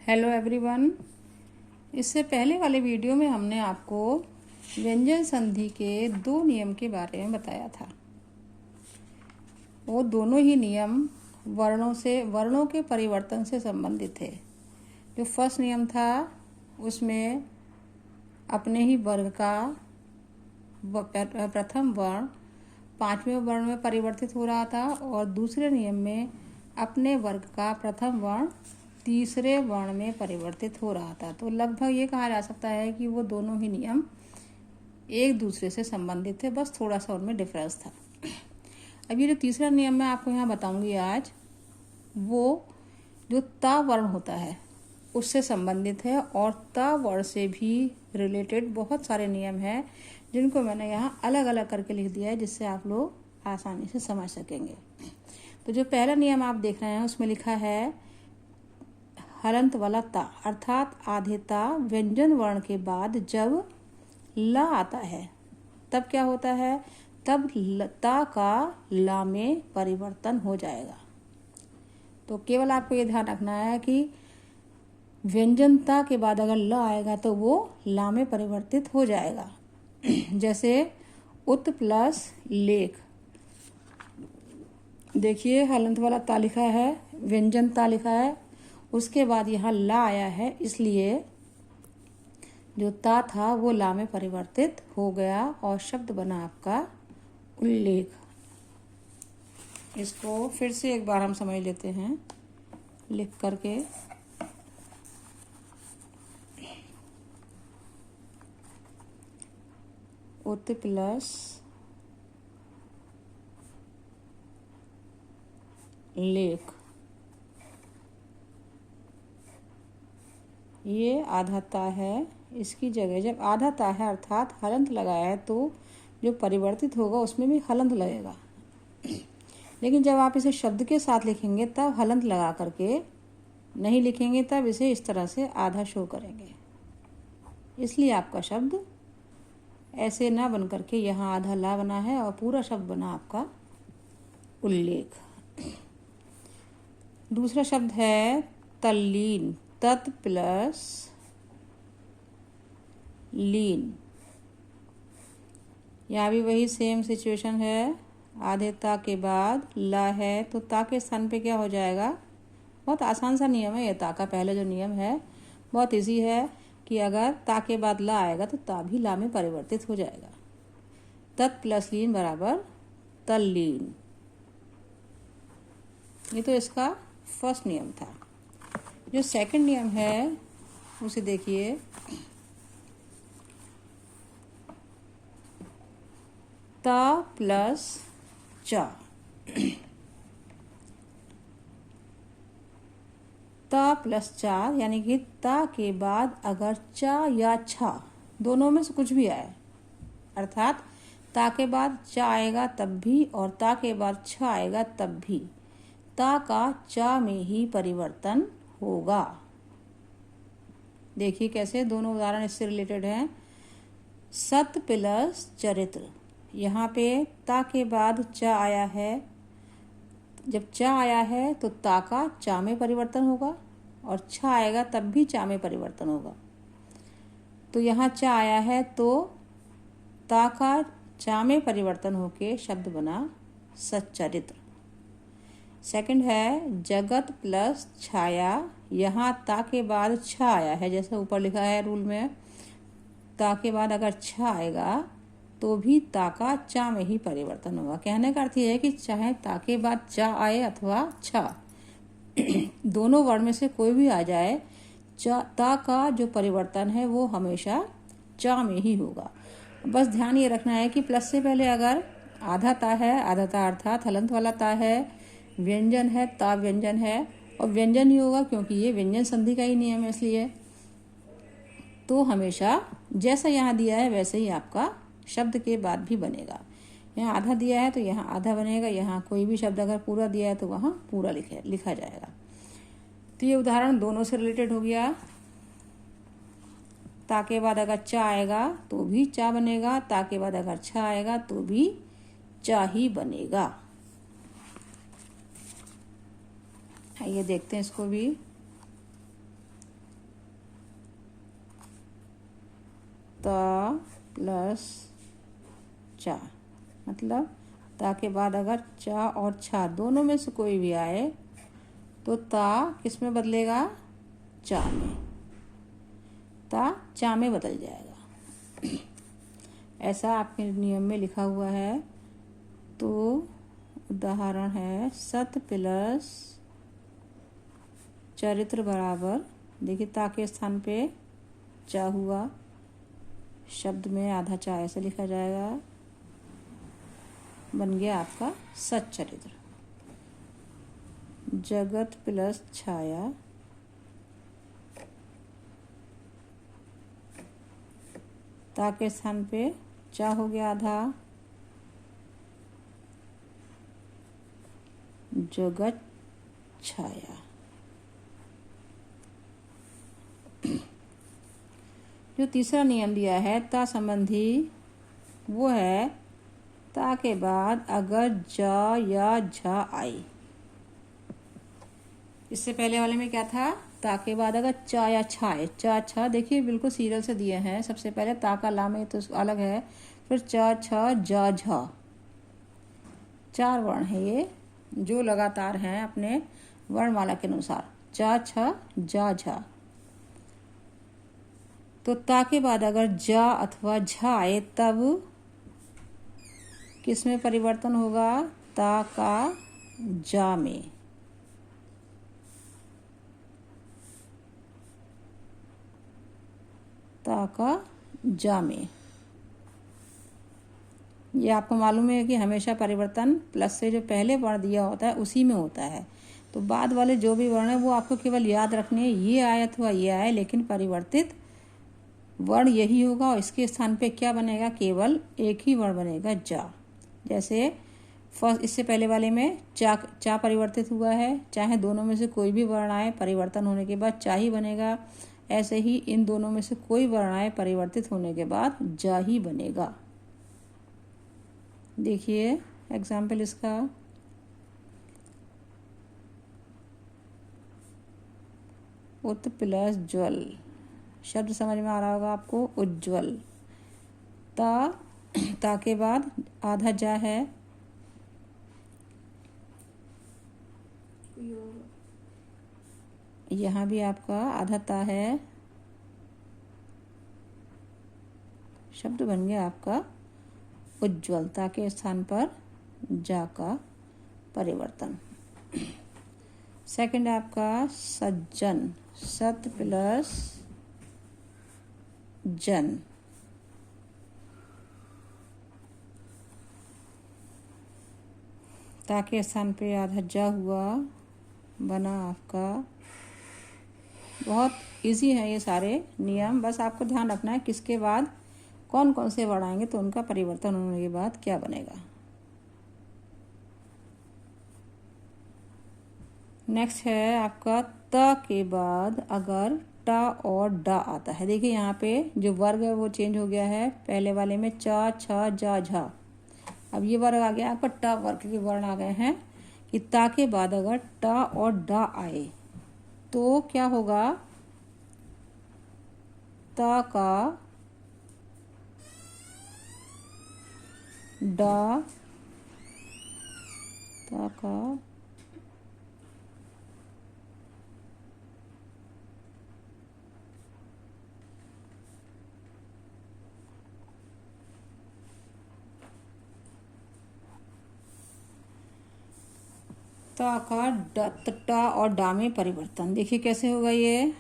Hello everyone. इससे पहले वाले वीडियो में हमने आपको व्यंजन संधि के दो नियम के बारे में बताया था। वो दोनों ही नियम वर्णों के परिवर्तन से संबंधित थे। जो फर्स्ट नियम था उसमें अपने ही वर्ग का प्रथम वर्ण पांचवें वर्ण में परिवर्तित हो रहा था और दूसरे नियम में अपने वर्ग का प्रथम वर्ण तीसरे वर्ण में परिवर्तित हो रहा था। तो लगभग ये कहा जा सकता है कि वो दोनों ही नियम एक दूसरे से संबंधित थे, बस थोड़ा सा उनमें डिफरेंस था। अब ये जो तीसरा नियम मैं आपको यहाँ बताऊंगी आज, वो जो ता वर्ण होता है उससे संबंधित है और ता वर्ण से भी रिलेटेड बहुत सारे नियम हैं जिनको मैंने यहाँ अलग अलग करके लिख दिया है, जिससे आप लोग आसानी से समझ सकेंगे। तो जो पहला नियम आप देख रहे हैं उसमें लिखा है हलंत वाला ता, अर्थात आधे ता व्यंजन वर्ण के बाद जब ला आता है तब क्या होता है, तब ता का ला में परिवर्तन हो जाएगा। तो केवल आपको ये ध्यान रखना है कि व्यंजन ता के बाद अगर ला आएगा तो वो ला में परिवर्तित हो जाएगा। जैसे उत प्लस लेख, देखिए हलंत वाला ता लिखा है, व्यंजन ता लिखा है, उसके बाद यहाँ ला आया है, इसलिए जो ता था वो ला में परिवर्तित हो गया और शब्द बना आपका उल्लेख। इसको फिर से एक बार हम समझ लेते हैं लिख करके। उत प्लस लेख, ये आधा ता है, इसकी जगह जब आधा ता है अर्थात हलंत लगाया है तो जो परिवर्तित होगा उसमें भी हलंत लगेगा। लेकिन जब आप इसे शब्द के साथ लिखेंगे तब हलंत लगा करके नहीं लिखेंगे, तब इसे इस तरह से आधा शो करेंगे। इसलिए आपका शब्द ऐसे ना बन करके यहाँ आधा ला बना है और पूरा शब्द बना आपका उल्लेख। दूसरा शब्द है तल्लीन, तत् प्लस लीन। यहाँ भी वही सेम सिचुएशन है, आधे ता के बाद ला है तो ता के स्थान पे क्या हो जाएगा। बहुत आसान सा नियम है ये, ता का पहले जो नियम है बहुत इजी है कि अगर ता के बाद ला आएगा तो ता भी ला में परिवर्तित हो जाएगा। तत् प्लस लीन बराबर तल्लीन। ये तो इसका फर्स्ट नियम था। जो सेकंड नियम है उसे देखिए, ता प्लस चा। ता प्लस चा यानी कि ता के बाद अगर चा या छा दोनों में से कुछ भी आए, अर्थात ता के बाद चा आएगा तब भी और ता के बाद छा आएगा तब भी ता का चा में ही परिवर्तन होगा। देखिए कैसे दोनों उदाहरण इससे रिलेटेड हैं। सत प्लस चरित्र, यहाँ पे ता के बाद चा आया है, जब चा आया है तो ता का चा में परिवर्तन होगा और छा आएगा तब भी चा में परिवर्तन होगा। तो यहाँ चा आया है तो ता का चा में परिवर्तन होके शब्द बना सच्चरित्र। सेकंड है जगत प्लस छाया, यहाँ ता के बाद छा आया है, जैसे ऊपर लिखा है रूल में, ता के बाद अगर छा आएगा तो भी ता का चा में ही परिवर्तन होगा। कहने का अर्थ यह है कि चाहे ता के बाद चा आए अथवा छा, दोनों वर्ण में से कोई भी आ जाए, ता का जो परिवर्तन है वो हमेशा चा में ही होगा। बस ध्यान ये रखना है कि प्लस से पहले अगर आधा ता है, आधा ता अर्थात हलंत वाला ता है, व्यंजन है, ता व्यंजन है और व्यंजन ही होगा क्योंकि ये व्यंजन संधि का ही नियम है, इसलिए तो हमेशा जैसा यहाँ दिया है वैसे ही आपका शब्द के बाद भी बनेगा। यहाँ आधा दिया है तो यहाँ आधा बनेगा, यहाँ कोई भी शब्द अगर पूरा दिया है तो वहाँ पूरा लिखा जाएगा। तो ये उदाहरण दोनों से रिलेटेड हो गया। ता के बाद अगर चा आएगा तो भी चा बनेगा, ता के बाद अगर छा आएगा तो भी चा ही बनेगा। ये देखते हैं इसको भी। ता प्लस चा, मतलब ता के बाद अगर चा और छा दोनों में से कोई भी आए तो ता किस में बदलेगा, चा में, ता चा में बदल जाएगा। ऐसा आपके नियम में लिखा हुआ है। तो उदाहरण है सत प्लस चरित्र बराबर, देखिए ता के स्थान पे चा हुआ, शब्द में आधा चा ऐसे लिखा जाएगा, बन गया आपका सच्चरित्र। जगत प्लस छाया, ता के स्थान पे चा हो गया आधा, जगत छाया। जो तीसरा नियम दिया है ता संबंधी, वो है ता के बाद अगर जा या झा आए। इससे पहले वाले में क्या था, ता के बाद अगर चा या छा आए, चा छा देखिए बिल्कुल सीरियल से दिए हैं। सबसे पहले ता का ला में तो अलग है, फिर चा छा जा झा, 4 वर्ण है ये जो लगातार हैं अपने वर्णमाला के अनुसार, चा छा जा झा। तो ता के बाद अगर जा अथवा झा आए तब किस में परिवर्तन होगा, ता का जा में, ता का जा में। ये आपको मालूम है कि हमेशा परिवर्तन प्लस से जो पहले वर्ण दिया होता है उसी में होता है। तो बाद वाले जो भी वर्ण है वो आपको केवल याद रखने हैं, ये आए अथवा ये आए, लेकिन परिवर्तित वर्ण यही होगा और इसके स्थान पे क्या बनेगा, केवल एक ही वर्ण बनेगा, जा। जैसे फर्स्ट इससे पहले वाले में चा परिवर्तित हुआ है, चाहे दोनों में से कोई भी वर्ण आए परिवर्तन होने के बाद चा ही बनेगा। ऐसे ही इन दोनों में से कोई वर्ण आए परिवर्तित होने के बाद जा ही बनेगा। देखिए एग्जाम्पल इसका, उत प्लस ज्वल, शब्द समझ में आ रहा होगा आपको, उज्ज्वल। ता के बाद आधा जा है, यहाँ भी आपका आधा ता है, शब्द बन गया आपका उज्ज्वलता के स्थान पर जा का परिवर्तन। सेकंड है आपका सज्जन, सत प्लस जन, ता के स्थान पे आधा जा हुआ, बना आपका, बहुत इजी है ये सारे नियम, बस आपको ध्यान रखना है किसके बाद कौन कौन से वर्ड आएंगे तो उनका परिवर्तन होने के बाद क्या बनेगा। नेक्स्ट है आपका त के बाद अगर टा और डा आता है। देखिए यहाँ पे जो वर्ग है वो चेंज हो गया है, पहले वाले में चा छा जा झा, अब ये वर्ग आ गया आपका टा वर्ग के वर्ण आ गए हैं कि ता के बाद अगर टा और डा आए तो क्या होगा, ता का डा, ता का ता का टा और डा में परिवर्तन। देखिए कैसे होगा ये,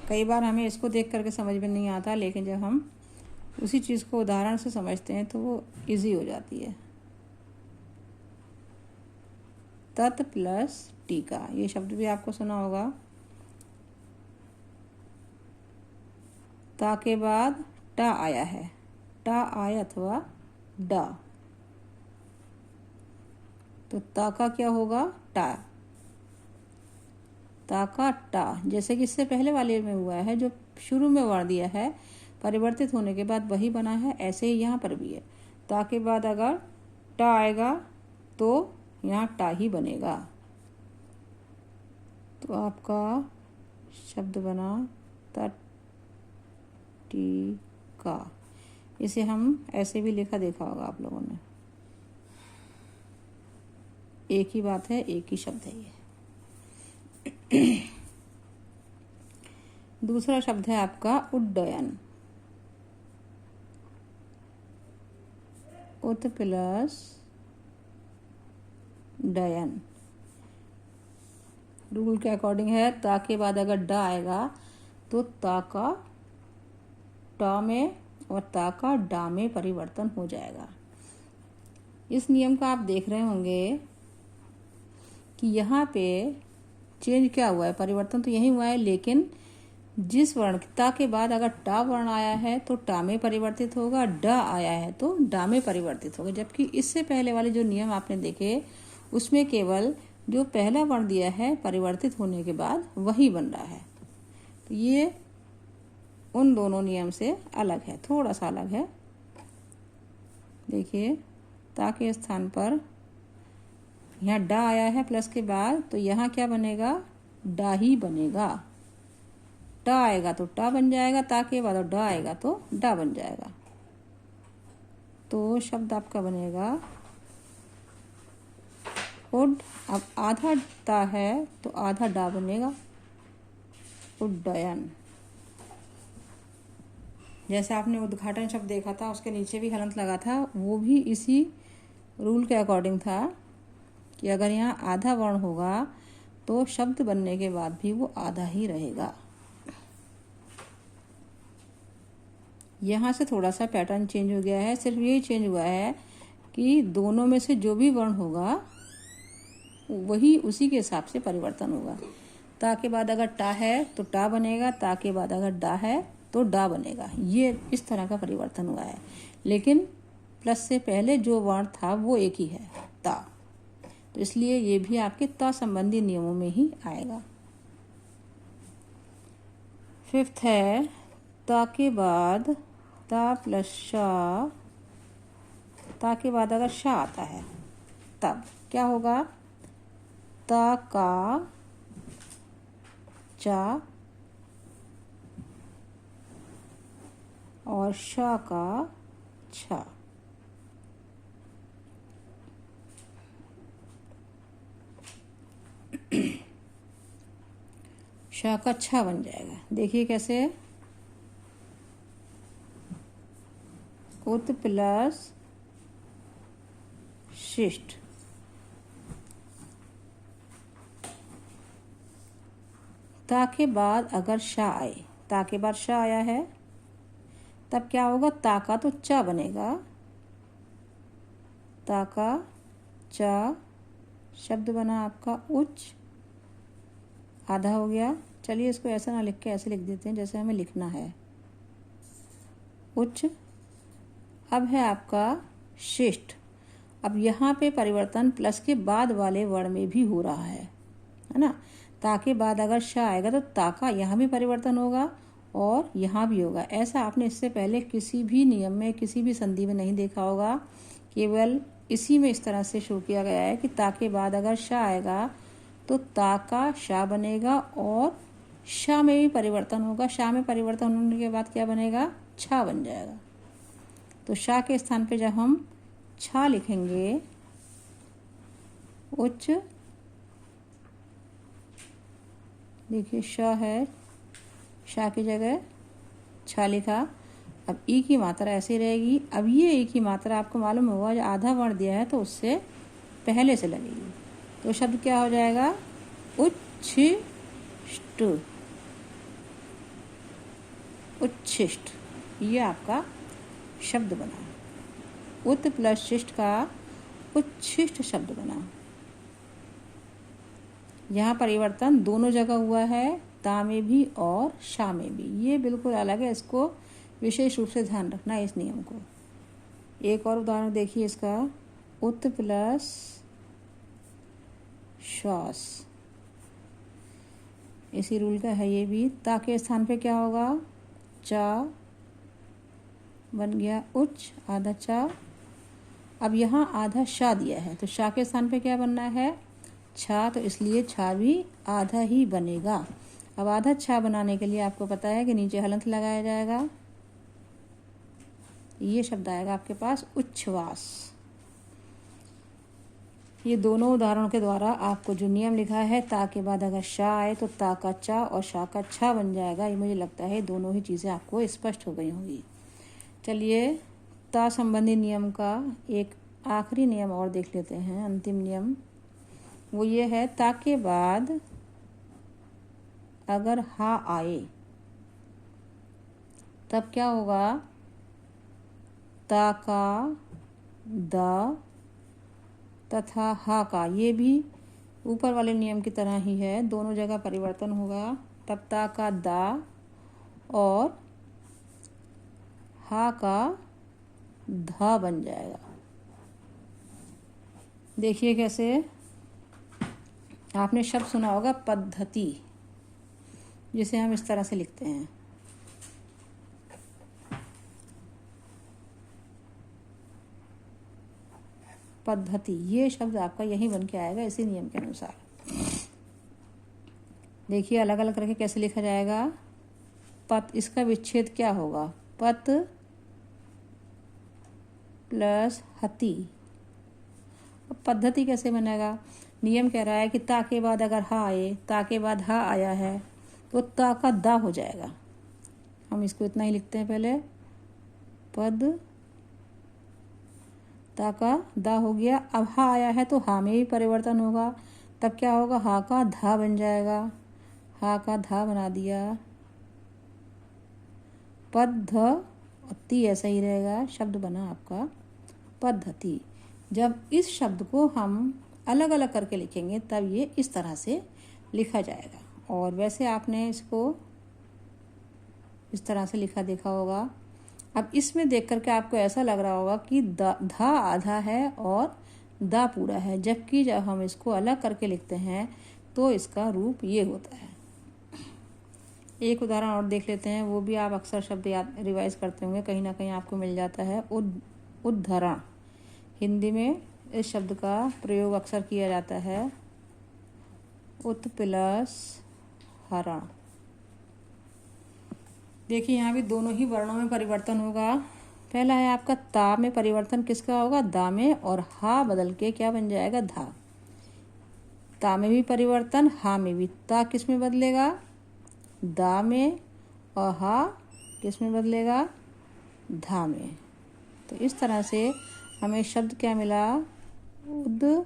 कई बार हमें इसको देख करके समझ में नहीं आता, लेकिन जब हम उसी चीज़ को उदाहरण से समझते हैं तो वो इजी हो जाती है। तत् प्लस टीका, ये शब्द भी आपको सुना होगा। ता के बाद टा आया है, टा आए अथवा डा, तो ता का क्या होगा, टा, ता का टा, जैसे कि इससे पहले वाले में हुआ है जो शुरू में वर्ण दिया है परिवर्तित होने के बाद वही बना है, ऐसे ही यहाँ पर भी है। ता के बाद अगर टा आएगा तो यहाँ टा ही बनेगा, तो आपका शब्द बना तट टीका। इसे हम ऐसे भी लिखा देखा होगा आप लोगों ने। एक ही बात है, एक ही शब्द है ये। दूसरा शब्द है आपका उड्डयन। उत प्लस डयन। रूल के अकॉर्डिंग है, ता के बाद अगर डा आएगा तो ता का टा में और ता का डा में परिवर्तन हो जाएगा। इस नियम का आप देख रहे होंगे कि यहाँ पे चेंज क्या हुआ है, परिवर्तन तो यही हुआ है, लेकिन जिस वर्ण ता के बाद अगर टा वर्ण आया है तो टा में परिवर्तित होगा, डा आया है तो डा में परिवर्तित होगा। जबकि इससे पहले वाले जो नियम आपने देखे उसमें केवल जो पहला वर्ण दिया है परिवर्तित होने के बाद वही बन रहा है। तो ये उन दोनों नियम से अलग है, थोड़ा सा अलग है। देखिए, ता के स्थान पर यहाँ डा आया है प्लस के बाद, तो यहाँ क्या बनेगा, डा ही बनेगा। टा आएगा तो टा बन जाएगा ता के बाद, और डा आएगा तो डा बन जाएगा। तो शब्द आपका बनेगा उड। अब आधा ता है तो आधा डा बनेगा, उड्डयन। जैसे आपने उद्घाटन शब्द देखा था, उसके नीचे भी हलंत लगा था, वो भी इसी रूल के अकॉर्डिंग था कि अगर यहाँ आधा वर्ण होगा तो शब्द बनने के बाद भी वो आधा ही रहेगा। यहाँ से थोड़ा सा पैटर्न चेंज हो गया है, सिर्फ यही चेंज हुआ है कि दोनों में से जो भी वर्ण होगा वही उसी के हिसाब से परिवर्तन होगा। ता के बाद अगर टा है तो टा बनेगा, ता के बाद अगर डा है तो डा बनेगा। ये इस तरह का परिवर्तन हुआ है, लेकिन प्लस से पहले जो वर्ण था वो एक ही है, ता। तो इसलिए ये भी आपके ता संबंधी नियमों में ही आएगा। फिफ्थ है, ता के बाद ता प्लस शा, ता के बाद अगर शा आता है तब क्या होगा, ता का चा और शा का छा। शा का छा बन जाएगा। देखिए कैसे, उत प्लस शिष्ट। ता के बाद अगर शा आए, ता के बाद शा आया है तब क्या होगा, ता का तो चा बनेगा, ता का चा शब्द बना आपका उच्च, आधा हो गया। चलिए इसको ऐसा ना लिख के ऐसे लिख देते हैं जैसे हमें लिखना है, उच्च। अब है आपका शिष्ट। अब यहाँ पे परिवर्तन प्लस के बाद वाले वर्ण में भी हो रहा है ना। ता के बाद अगर शा आएगा तो ता का यहाँ भी परिवर्तन होगा और यहाँ भी होगा। ऐसा आपने इससे पहले किसी भी नियम में, किसी भी संधि में नहीं देखा होगा, केवल इसी में इस तरह से शो किया गया है कि ता के बाद अगर शा आएगा तो ता का शा बनेगा और शा में भी परिवर्तन होगा। शा में परिवर्तन होने के बाद क्या बनेगा, छा बन जाएगा। तो शा के स्थान पे जब हम छा लिखेंगे, उच्च, देखिए शा है, शा की जगह छा लिखा। अब ई की मात्रा ऐसी रहेगी। अब ये ई की मात्रा आपको मालूम होगा, जो आधा वर्ण दिया है तो उससे पहले से लगेगी। तो शब्द क्या हो जाएगा, उच्छिष्ट। उच्छिष्ट, ये आपका शब्द बना। उत प्लस शिष्ट का उच्छिष्ट शब्द बना। यहाँ परिवर्तन दोनों जगह हुआ है, ता में भी और शा में भी। ये बिल्कुल अलग है, इसको विशेष रूप से ध्यान रखना है इस नियम को। एक और उदाहरण देखिए इसका, उत प्लस श्वास, इसी रूल का है ये भी। ता के स्थान पे क्या होगा, चा बन गया उच्च, आधा चा। अब यहाँ आधा शा दिया है तो शा के स्थान पे क्या बनना है, छा, तो इसलिए छा भी आधा ही बनेगा। अब आधा छा बनाने के लिए आपको पता है कि नीचे हलंत लगाया जाएगा, ये शब्द आएगा आपके पास उच्छ्वास। ये दोनों उदाहरणों के द्वारा आपको जो नियम लिखा है, ता के बाद अगर शा आए तो ता का चा और शा का छा बन जाएगा। ये मुझे लगता है दोनों ही चीज़ें आपको स्पष्ट हो गई होंगी। चलिए ता संबंधी नियम का एक आखिरी नियम और देख लेते हैं, अंतिम नियम। वो ये है, ता के बाद अगर हा आए तब क्या होगा? ता का, दा तथा हा का, ये भी ऊपर वाले नियम की तरह ही है, दोनों जगह परिवर्तन होगा। तब ता का दा और हा का धा बन जाएगा। देखिए कैसे, आपने शब्द सुना होगा पद्धति, जिसे हम इस तरह से लिखते हैं। पद्धति, ये शब्द आपका यही बन के आएगा इसी नियम के अनुसार। देखिए अलग अलग करके कैसे लिखा जाएगा। पत, इसका विच्छेद क्या होगा? पत प्लस हति। पद्धति कैसे बनेगा? नियम कह रहा है कि ता के बाद अगर हा आए, ता के बाद हा आया है तो ता का दा हो जाएगा। हम इसको इतना ही लिखते हैं पहले, पद, ता का दा हो गया। अब हा आया है तो हा में भी परिवर्तन होगा, तब क्या होगा? हा का धा बन जाएगा। हा का धा बना दिया। पद और ती ऐसा ही रहेगा, शब्द बना आपका पद्धति। जब इस शब्द को हम अलग अलग करके लिखेंगे तब ये इस तरह से लिखा जाएगा। और वैसे आपने इसको इस तरह से लिखा देखा होगा। अब इसमें देख करके आपको ऐसा लग रहा होगा कि धा आधा है और दा पूरा है, जबकि जब हम इसको अलग करके लिखते हैं तो इसका रूप ये होता है। एक उदाहरण और देख लेते हैं, वो भी आप अक्सर शब्द याद रिवाइज करते होंगे, कहीं ना कहीं आपको मिल जाता है। उद्धरण, हिंदी में इस शब्द का प्रयोग अक्सर किया जाता है। उत प्लस हरण। देखिए यहाँ भी दोनों ही वर्णों में परिवर्तन होगा। पहला है आपका ता में परिवर्तन किसका होगा? दा में, और हा बदल के क्या बन जाएगा? धा। ता में भी परिवर्तन, हा में भी। ता किस में बदलेगा? दा में, और हा किस में बदलेगा? धा में। तो इस तरह से हमें शब्द क्या मिला? उद,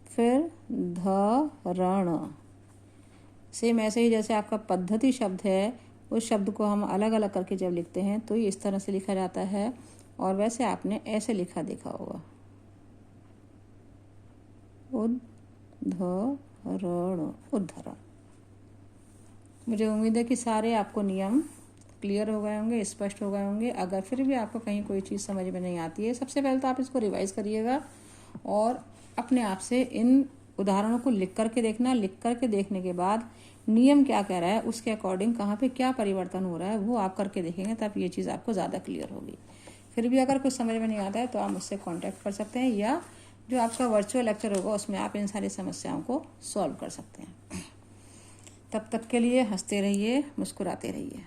फिर धरण। सेम ऐसे ही जैसे आपका पद्धति शब्द है, उस शब्द को हम अलग अलग करके जब लिखते हैं तो ये इस तरह से लिखा जाता है, और वैसे आपने ऐसे लिखा देखा होगा, उद्धरण, उद्धरण। मुझे उम्मीद है कि सारे आपको नियम क्लियर हो गए होंगे, स्पष्ट हो गए होंगे। अगर फिर भी आपको कहीं कोई चीज़ समझ में नहीं आती है, सबसे पहले तो आप इसको रिवाइज करिएगा और अपने आप से इन उदाहरणों को लिख करके देखना। लिख करके देखने के बाद नियम क्या कह रहा है उसके अकॉर्डिंग कहाँ पे क्या परिवर्तन हो रहा है वो आप करके देखेंगे, तब ये चीज़ आपको ज़्यादा क्लियर होगी। फिर भी अगर कुछ समझ में नहीं आता है तो आप मुझसे कांटेक्ट कर सकते हैं, या जो आपका वर्चुअल लेक्चर होगा उसमें आप इन सारी समस्याओं को सॉल्व कर सकते हैं। तब तक के लिए हंसते रहिए, मुस्कुराते रहिए।